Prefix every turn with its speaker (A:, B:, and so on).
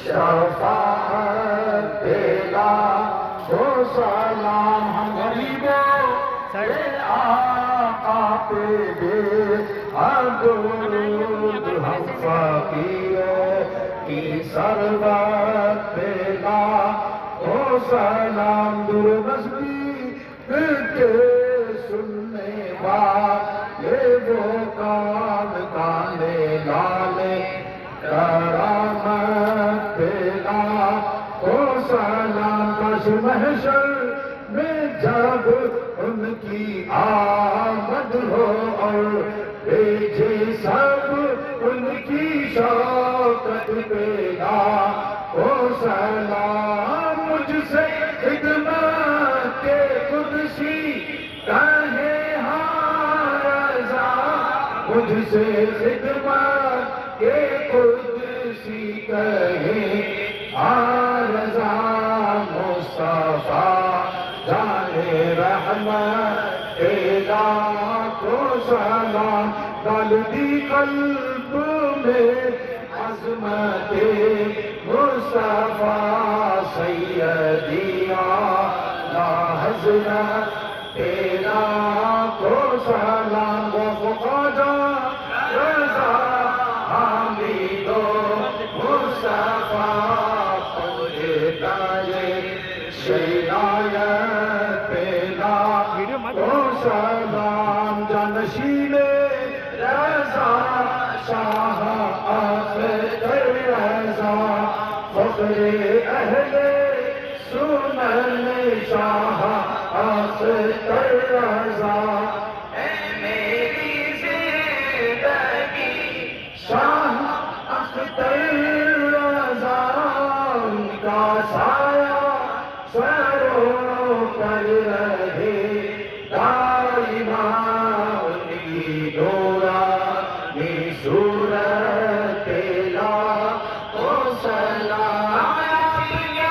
A: شفاعت دینا ہو سلام ہم غریبوں کے آقا پہ دے درود ہم فقیروں کی سربت دینا ہو سلام در نزدیک کے سننے والے وہ کام کانے لالے کرامت دینا ہو سلام کاش محشر میں جب ان کی آمد ہو اور بھیجے سب ان کی شوقت پیدا ہو سلام مجھ سے خدمت کے قدسی کہے ہاں رضا مجھ سے خدمت کے قدسی کہے ہاں رضا مصطفیٰ جانے رحمت پیدا کو سلام ڈال دی قلب میں عظمت مصطفیٰ سیدی اعلیٰ حضرت تیرا کو سلام خواجہ رضا حامد و مصطفیٰ شینایت پیدا کو سلام جانشین رضا شاہ اختر رضا فخر اہل سنن شاہ اختر رضا اے میری زندگی شاہ اختر رضا ان کا سایہ سروں پر رہے دائما